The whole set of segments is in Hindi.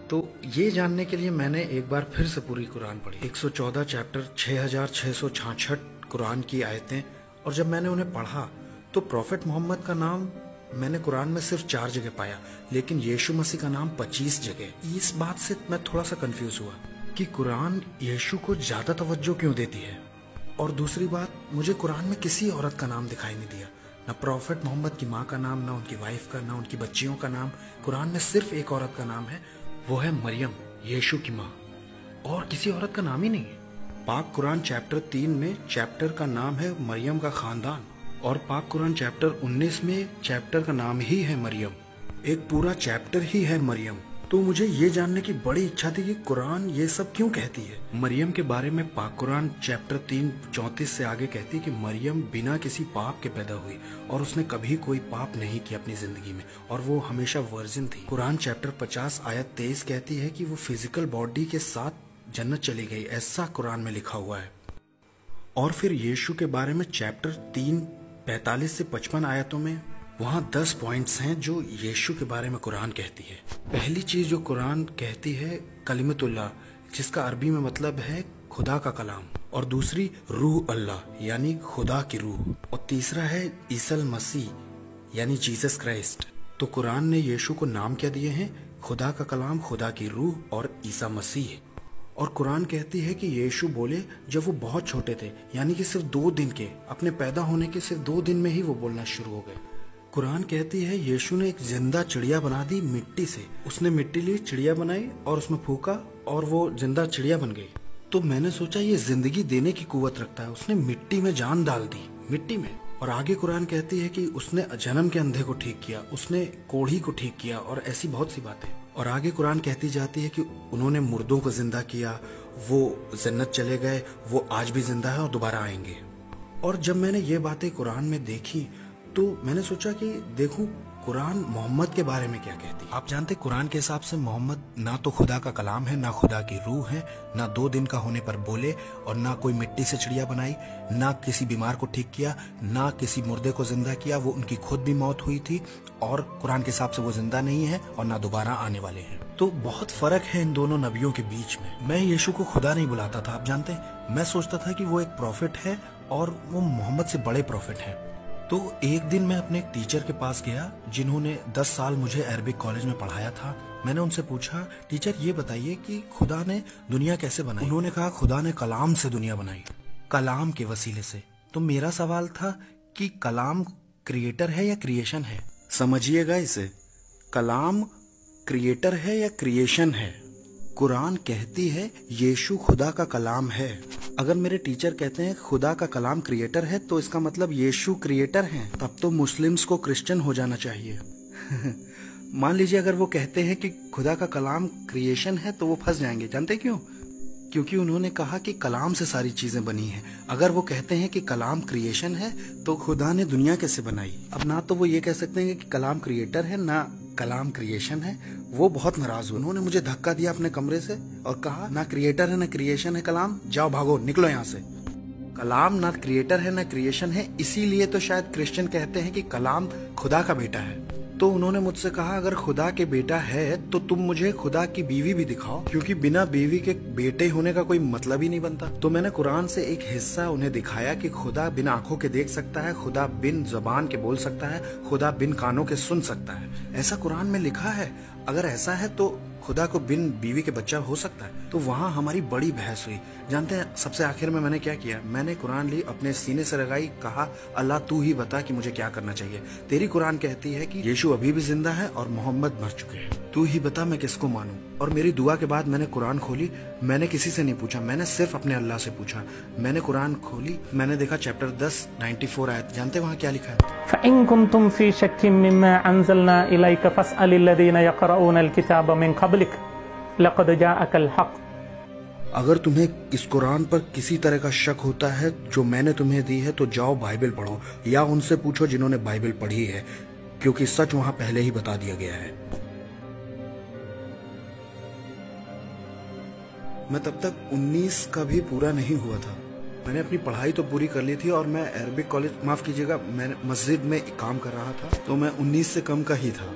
तो ये जानने के लिए मैंने एक बार फिर से पूरी कुरान पढ़ी। 114 चैप्टर, 6666 कुरान की आयतें। और जब मैंने उन्हें पढ़ा तो प्रॉफेट मोहम्मद का नाम मैंने कुरान में सिर्फ 4 जगह पाया, लेकिन यीशु मसीह का नाम 25 जगह। इस बात से मैं थोड़ा सा कंफ्यूज हुआ कि कुरान यीशु को ज्यादा तवज्जो क्यों देती है। और दूसरी बात, मुझे कुरान में किसी औरत का नाम दिखाई नहीं दिया, ना प्रॉफेट मोहम्मद की माँ का नाम, ना उनकी वाइफ का, ना उनकी बच्चियों का नाम। कुरान में सिर्फ एक औरत का नाम है, वो है मरियम, यीशु की माँ, और किसी औरत का नाम ही नहीं है। पाक कुरान चैप्टर 3 में चैप्टर का नाम है मरियम का खानदान, और पाक कुरान चैप्टर 19 में चैप्टर का नाम ही है मरियम। एक पूरा चैप्टर ही है मरियम। तो मुझे ये जानने की बड़ी इच्छा थी कि कुरान ये सब क्यों कहती है। मरियम के बारे में पाक कुरान चैप्टर 3:34 से आगे कहती है कि मरियम बिना किसी पाप के पैदा हुई और उसने कभी कोई पाप नहीं किया अपनी जिंदगी में, और वो हमेशा वर्जिन थी। कुरान चैप्टर 50 आयत 23 कहती है कि वो फिजिकल बॉडी के साथ जन्नत चली गई, ऐसा कुरान में लिखा हुआ है। और फिर यीशु के बारे में चैप्टर 3:45 से 55 आयतों में वहाँ 10 पॉइंट्स हैं जो यीशु के बारे में कुरान कहती है। पहली चीज जो कुरान कहती है कलिमतुल्लाह, जिसका अरबी में मतलब है खुदा का कलाम, और दूसरी रूह अल्लाह यानी खुदा की रूह, और तीसरा है ईसल मसीह यानी जीसस क्राइस्ट। तो कुरान ने यीशु को नाम क्या दिए हैं? खुदा का कलाम, खुदा की रूह और ईसा मसीह। और कुरान कहती है कि यीशु बोले जब वो बहुत छोटे थे, यानी कि सिर्फ 2 दिन के, अपने पैदा होने के सिर्फ 2 दिन में ही वो बोलना शुरू हो गए। कुरान कहती है यीशु ने एक जिंदा चिड़िया बना दी मिट्टी से। उसने मिट्टी ली, चिड़िया बनाई और उसमें फूका और वो जिंदा चिड़िया बन गई। तो मैंने सोचा ये जिंदगी देने की कुव्वत रखता है, उसने मिट्टी में जान डाल दी, मिट्टी में। और आगे कुरान कहती है कि उसने जन्म के अंधे को ठीक किया, उसने कोढ़ी को ठीक किया, और ऐसी बहुत सी बातें। और आगे कुरान कहती जाती है कि उन्होंने मुर्दों को जिंदा किया, वो जन्नत चले गए, वो आज भी जिंदा है और दोबारा आएंगे। और जब मैंने ये बातें कुरान में देखी तो मैंने सोचा कि देखूं कुरान मोहम्मद के बारे में क्या कहती है। आप जानते कुरान के हिसाब से मोहम्मद ना तो खुदा का कलाम है, ना खुदा की रूह है, ना 2 दिन का होने पर बोले, और ना कोई मिट्टी से चिड़िया बनाई, ना किसी बीमार को ठीक किया, ना किसी मुर्दे को जिंदा किया। वो उनकी खुद भी मौत हुई थी और कुरान के हिसाब से वो जिंदा नहीं है और ना दोबारा आने वाले हैं। तो बहुत फर्क है इन दोनों नबियों के बीच में। मैं यीशु को खुदा नहीं बुलाता था, आप जानते, मैं सोचता था कि वो एक प्रॉफिट है और वो मोहम्मद से बड़े प्रॉफिट है। तो एक दिन मैं अपने एक टीचर के पास गया जिन्होंने 10 साल मुझे अरबिक कॉलेज में पढ़ाया था। मैंने उनसे पूछा, टीचर ये बताइए कि खुदा ने दुनिया कैसे बनाई? उन्होंने कहा खुदा ने कलाम से दुनिया बनाई, कलाम के वसीले से। तो मेरा सवाल था कि कलाम क्रिएटर है या क्रिएशन है? समझिएगा इसे, कलाम क्रिएटर है या क्रिएशन है? कुरान कहती है यीशु खुदा का कलाम है। अगर मेरे टीचर कहते हैं खुदा का कलाम क्रिएटर है तो इसका मतलब यीशु क्रिएटर हैं। तब तो मुस्लिम्स को क्रिश्चियन हो जाना चाहिए। मान लीजिए अगर वो कहते हैं कि खुदा का कलाम क्रिएशन है तो वो फंस जाएंगे। जानते क्यों? क्योंकि उन्होंने कहा कि कलाम से सारी चीजें बनी हैं। अगर वो कहते हैं कि कलाम क्रिएशन है तो खुदा ने दुनिया कैसे बनाई? अब ना तो वो ये कह सकते हैं कि कलाम क्रिएटर है, ना कलाम क्रिएशन है। वो बहुत नाराज हुए, उन्होंने मुझे धक्का दिया अपने कमरे से और कहा ना क्रिएटर है ना क्रिएशन है कलाम, जाओ भागो, निकलो यहाँ से। कलाम ना क्रिएटर है ना क्रिएशन है, इसीलिए तो शायद क्रिश्चियन कहते हैं कि कलाम खुदा का बेटा है। तो उन्होंने मुझसे कहा अगर खुदा के बेटा है तो तुम मुझे खुदा की बीवी भी दिखाओ, क्योंकि बिना बीवी के बेटे होने का कोई मतलब ही नहीं बनता। तो मैंने कुरान से एक हिस्सा उन्हें दिखाया कि खुदा बिन आंखों के देख सकता है, खुदा बिन जबान के बोल सकता है, खुदा बिन कानों के सुन सकता है। ऐसा कुरान में लिखा है। अगर ऐसा है तो खुदा को बिन बीवी के बच्चा हो सकता है? तो वहाँ हमारी बड़ी बहस हुई। जानते हैं सबसे आखिर में मैंने क्या किया? मैंने कुरान ली, अपने सीने से लगाई, कहा अल्लाह तू ही बता कि मुझे क्या करना चाहिए। तेरी कुरान कहती है कि यीशु अभी भी जिंदा है और मोहम्मद मर चुके हैं, तू ही बता मैं किसको मानूं। और मेरी दुआ के बाद मैंने कुरान खोली। मैंने किसी से नहीं पूछा, मैंने सिर्फ अपने अल्लाह से पूछा। मैंने कुरान खोली, मैंने देखा चैप्टर 10 94 आयत। जानते वहाँ क्या लिखा है? फ़इन कुंतुम फ़ी शक्किम मिम्मा अन्ज़लना इलैका फ़स्अलिल लज़ीना यक़रऊनल किताब मिन क़ब्लिक लक़द जाअकल हक़। अगर तुम्हें इस कुरान पर किसी तरह का शक होता है जो मैंने तुम्हें दी है तो जाओ बाइबल पढ़ो, या उनसे पूछो जिन्होंने बाइबल पढ़ी है, क्योंकि सच वहां पहले ही बता दिया गया है। मैं तब तक 19 का भी पूरा नहीं हुआ था। मैंने अपनी पढ़ाई तो पूरी कर ली थी और मैं अरबिक कॉलेज, माफ कीजिएगा, मैं मस्जिद में काम कर रहा था, तो मैं 19 से कम का ही था।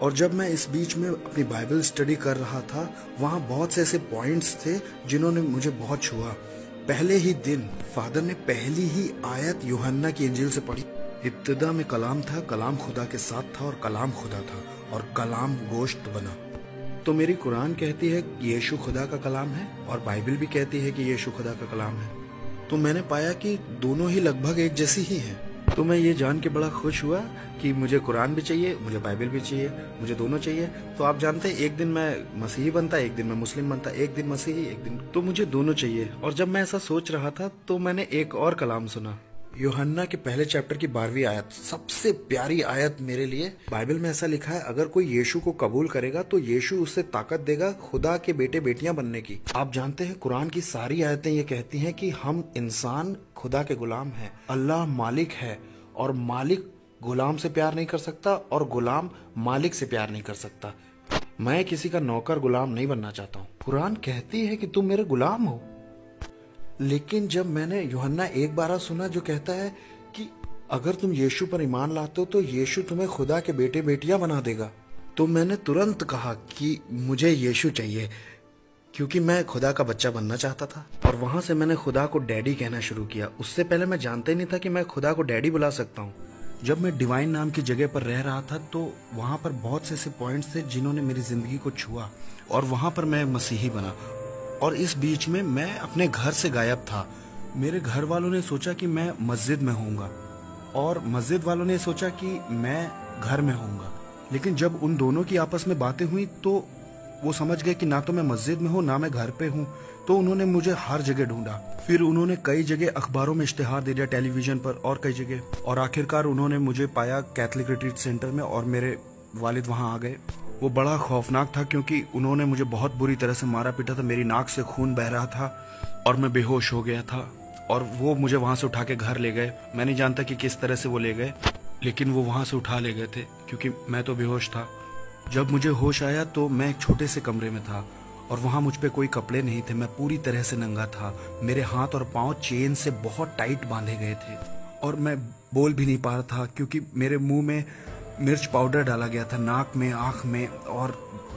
और जब मैं इस बीच में अपनी बाइबल स्टडी कर रहा था, वहाँ बहुत से ऐसे पॉइंट्स थे जिन्होंने मुझे बहुत छुआ। पहले ही दिन फादर ने पहली ही आयत यूहन्ना की इंजील से पढ़ी। इब्तिदा में कलाम था, कलाम खुदा के साथ था और कलाम खुदा था और कलाम गोश्त बना। तो मेरी कुरान कहती है कि यीशु खुदा का कलाम है और बाइबल भी कहती है कि यीशु खुदा का कलाम है। तो मैंने पाया कि दोनों ही लगभग एक जैसी ही हैं। तो मैं ये जान के बड़ा खुश हुआ कि मुझे कुरान भी चाहिए, मुझे बाइबल भी चाहिए, मुझे दोनों चाहिए। तो आप जानते हैं, एक दिन मैं मसीही बनता, एक दिन मैं मुस्लिम बनता, एक दिन मसीही, एक दिन, तो मुझे दोनों चाहिए। और जब मैं ऐसा सोच रहा था तो मैंने एक और कलाम सुना, यूहन्ना के पहले चैप्टर की 12वीं आयत, सबसे प्यारी आयत मेरे लिए। बाइबल में ऐसा लिखा है, अगर कोई यीशु को कबूल करेगा तो यीशु उसे ताकत देगा खुदा के बेटे बेटियां बनने की। आप जानते हैं, कुरान की सारी आयतें ये कहती हैं कि हम इंसान खुदा के गुलाम हैं। अल्लाह मालिक है और मालिक गुलाम से प्यार नहीं कर सकता और गुलाम मालिक से प्यार नहीं कर सकता। मैं किसी का नौकर गुलाम नहीं बनना चाहता हूँ। कुरान कहती है कि तुम मेरे गुलाम हो। लेकिन जब मैंने यूहन्ना 1:12 सुना जो कहता है कि अगर तुम यीशु पर ईमान लाते हो तो यीशु तुम्हें खुदा के बेटे बेटियां बना देगा, तो मैंने तुरंत कहा कि मुझे यीशु चाहिए, क्योंकि मैं खुदा का बच्चा बनना चाहता था। और वहां से मैंने खुदा को डैडी कहना शुरू किया। उससे पहले मैं जानता ही नहीं था कि मैं खुदा को डैडी बुला सकता हूँ। जब मैं डिवाइन नाम की जगह पर रह रहा था तो वहां पर बहुत से ऐसे पॉइंट्स थे जिन्होंने मेरी जिंदगी को छुआ और वहां पर मैं मसीही बना। और इस बीच में मैं अपने घर से गायब था। मेरे घर वालों ने सोचा कि मैं मस्जिद में होऊंगा और मस्जिद वालों ने सोचा कि मैं घर में होऊंगा। लेकिन जब उन दोनों की आपस में बातें हुई तो वो समझ गए कि ना तो मैं मस्जिद में हूँ ना मैं घर पे हूँ। तो उन्होंने मुझे हर जगह ढूंढा। फिर उन्होंने कई जगह अखबारों में इश्तिहार दे दिया, टेलीविजन पर और कई जगह, और आखिरकार उन्होंने मुझे पाया कैथलिक रिट्रीट सेंटर में और मेरे वालिद वहाँ आ गए। वो बड़ा खौफनाक था क्योंकि उन्होंने मुझे बहुत बुरी तरह से मारा पीटा था। मेरी नाक से खून बह रहा था और मैं बेहोश हो गया था और वो मुझे वहां से उठा के घर ले गए। मैं नहीं जानता कि किस तरह से वो ले गए, लेकिन वो वहां से उठा ले गए थे क्योंकि मैं तो बेहोश था। जब मुझे होश आया तो मैं एक छोटे से कमरे में था और वहां मुझ पे कोई कपड़े नहीं थे। मैं पूरी तरह से नंगा था। मेरे हाथ और पांव चेन से बहुत टाइट बांधे गए थे और मैं बोल भी नहीं पा रहा था क्योंकि मेरे मुंह में मिर्च पाउडर डाला गया था, नाक में, आंख में। और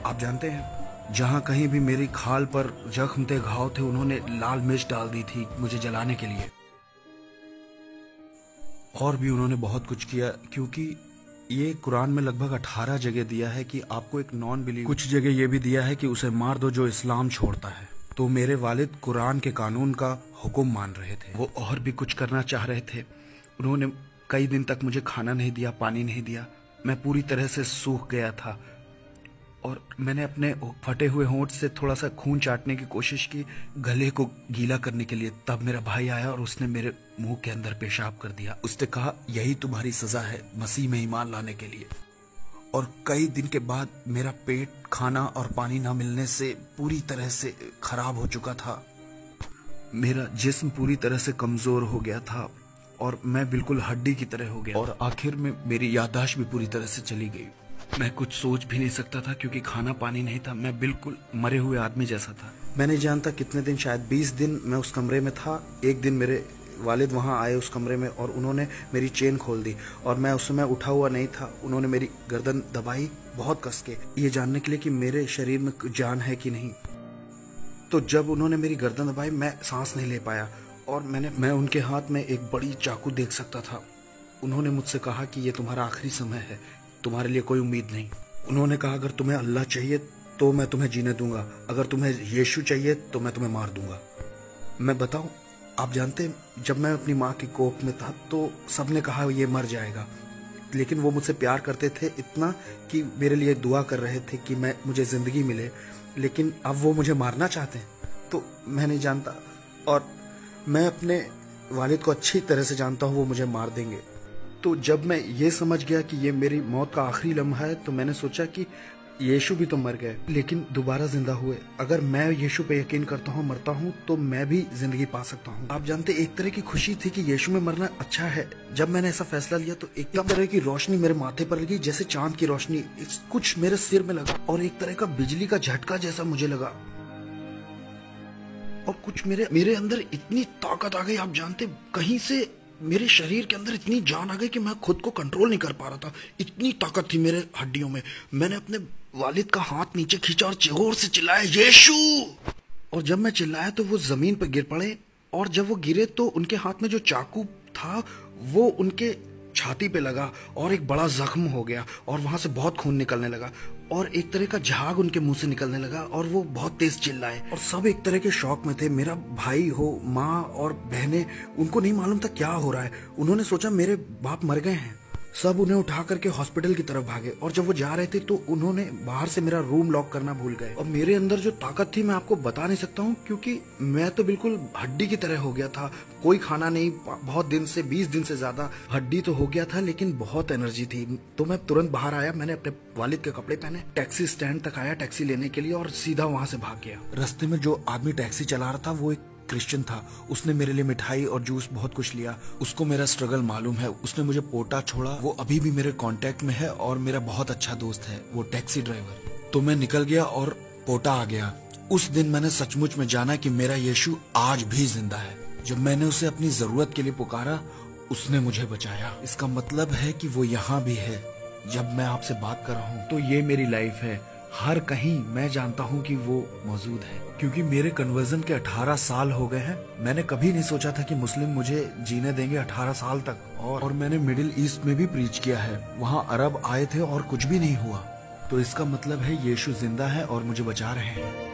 आप जानते हैं, जहां कहीं भी मेरी खाल पर जख्म थे, घाव थे, उन्होंने लाल मिर्च डाल दी थी मुझे जलाने के लिए। और भी उन्होंने बहुत कुछ किया क्योंकि ये कुरान में लगभग 18 जगह दिया है कि आपको एक नॉन बिलीव, कुछ जगह ये भी दिया है कि उसे मार दो जो इस्लाम छोड़ता है। तो मेरे वालिद कुरान के कानून का हुक्म मान रहे थे। वो और भी कुछ करना चाह रहे थे। उन्होंने कई दिन तक मुझे खाना नहीं दिया, पानी नहीं दिया। मैं पूरी तरह से सूख गया था और मैंने अपने फटे हुए होंठ से थोड़ा सा खून चाटने की कोशिश की गले को गीला करने के लिए। तब मेरा भाई आया और उसने मेरे मुंह के अंदर पेशाब कर दिया। उसने कहा, यही तुम्हारी सजा है मसीह में ईमान लाने के लिए। और कई दिन के बाद मेरा पेट खाना और पानी ना मिलने से पूरी तरह से खराब हो चुका था। मेरा जिस्म पूरी तरह से कमजोर हो गया था और मैं बिल्कुल हड्डी की तरह हो गया और आखिर में मेरी याददाश्त भी पूरी तरह से चली गई। मैं कुछ सोच भी नहीं सकता था क्योंकि खाना पानी नहीं था। मैं बिल्कुल मरे हुए आदमी जैसा था। मैं नहीं जानता कितने दिन, शायद 20 दिन मैं उस कमरे में था। एक दिन मेरे वालिद वहाँ आए उस कमरे में और उन्होंने मेरी चेन खोल दी और मैं उस समय उठा हुआ नहीं था। उन्होंने मेरी गर्दन दबाई बहुत कस के, ये जानने के लिए कि मेरे शरीर में जान है कि नहीं। तो जब उन्होंने मेरी गर्दन दबाई मैं सांस नहीं ले पाया और मैं उनके हाथ में एक बड़ी चाकू देख सकता था। उन्होंने मुझसे कहा कि ये तुम्हारा आखिरी समय है, तुम्हारे लिए कोई उम्मीद नहीं। उन्होंने कहा, अगर तुम्हें अल्लाह चाहिए तो मैं तुम्हें जीने दूंगा, अगर तुम्हें यीशु चाहिए तो मैं तुम्हें मार दूंगा। मैं बताऊं, आप जानते हैं, जब मैं अपनी माँ की कोख में था तो सबने कहा ये मर जाएगा, लेकिन वो मुझसे प्यार करते थे इतना कि मेरे लिए दुआ कर रहे थे कि मुझे जिंदगी मिले। लेकिन अब वो मुझे मारना चाहते हैं तो मैं नहीं जानता। और मैं अपने वालिद को अच्छी तरह से जानता हूँ, वो मुझे मार देंगे। तो जब मैं ये समझ गया कि ये मेरी मौत का आखिरी लम्हा है तो मैंने सोचा कि यीशु भी तो मर गए लेकिन दोबारा जिंदा हुए। अगर मैं यीशु पे यकीन करता हूँ, मरता हूँ, तो मैं भी जिंदगी पा सकता हूँ। आप जानते, एक तरह की खुशी थी कि यीशु में मरना अच्छा है। जब मैंने ऐसा फैसला लिया तो एक तरह की रोशनी मेरे माथे पर लगी, जैसे चांद की रोशनी कुछ मेरे सिर में लगा और एक तरह का बिजली का झटका जैसा मुझे लगा और कुछ मेरे अंदर इतनी ताकत आ गई। आप जानते, कहीं से मेरे शरीर के अंदर इतनी जान आ गई कि मैं खुद को कंट्रोल नहीं कर पा रहा था। इतनी ताकत थी मेरे हड्डियों में। मैंने अपने वालिद का हाथ नीचे खींचा और जोर से चिल्लाया, यीशु। और जब मैं चिल्लाया तो वो जमीन पर गिर पड़े, और जब वो गिरे तो उनके हाथ में जो चाकू था वो उनके छाती पे लगा और एक बड़ा जख्म हो गया, और वहां से बहुत खून निकलने लगा, और एक तरह का झाग उनके मुंह से निकलने लगा, और वो बहुत तेज चिल्लाए, और सब एक तरह के शौक में थे। मेरा भाई हो, माँ और बहनें, उनको नहीं मालूम था क्या हो रहा है। उन्होंने सोचा मेरे बाप मर गए हैं। सब उन्हें उठा करके हॉस्पिटल की तरफ भागे, और जब वो जा रहे थे तो उन्होंने बाहर से मेरा रूम लॉक करना भूल गए। और मेरे अंदर जो ताकत थी मैं आपको बता नहीं सकता हूँ, क्योंकि मैं तो बिल्कुल हड्डी की तरह हो गया था। कोई खाना नहीं, बहुत दिन से, 20 दिन से ज्यादा हड्डी तो हो गया था, लेकिन बहुत एनर्जी थी। तो मैं तुरंत बाहर आया, मैंने अपने वालिद के कपड़े पहने, टैक्सी स्टैंड तक आया टैक्सी लेने के लिए, और सीधा वहां से भाग गया। रास्ते में जो आदमी टैक्सी चला रहा था वो एक क्रिश्चियन था। उसने मेरे लिए मिठाई और जूस बहुत कुछ लिया। उसको मेरा स्ट्रगल मालूम है। उसने मुझे पोटा छोड़ा। वो अभी भी मेरे कांटेक्ट में है और मेरा बहुत अच्छा दोस्त है, वो टैक्सी ड्राइवर। तो मैं निकल गया और पोटा आ गया। उस दिन मैंने सचमुच में जाना कि मेरा यीशु आज भी जिंदा है। जब मैंने उसे अपनी जरूरत के लिए पुकारा, उसने मुझे बचाया। इसका मतलब है कि वो यहाँ भी है। जब मैं आपसे बात कर रहा हूँ तो ये मेरी लाइफ है। हर कहीं मैं जानता हूँ कि वो मौजूद है, क्योंकि मेरे कन्वर्जन के 18 साल हो गए हैं। मैंने कभी नहीं सोचा था कि मुस्लिम मुझे जीने देंगे 18 साल तक। और मैंने मिडिल ईस्ट में भी प्रीच किया है। वहाँ अरब आए थे और कुछ भी नहीं हुआ। तो इसका मतलब है यीशु जिंदा है और मुझे बचा रहे हैं।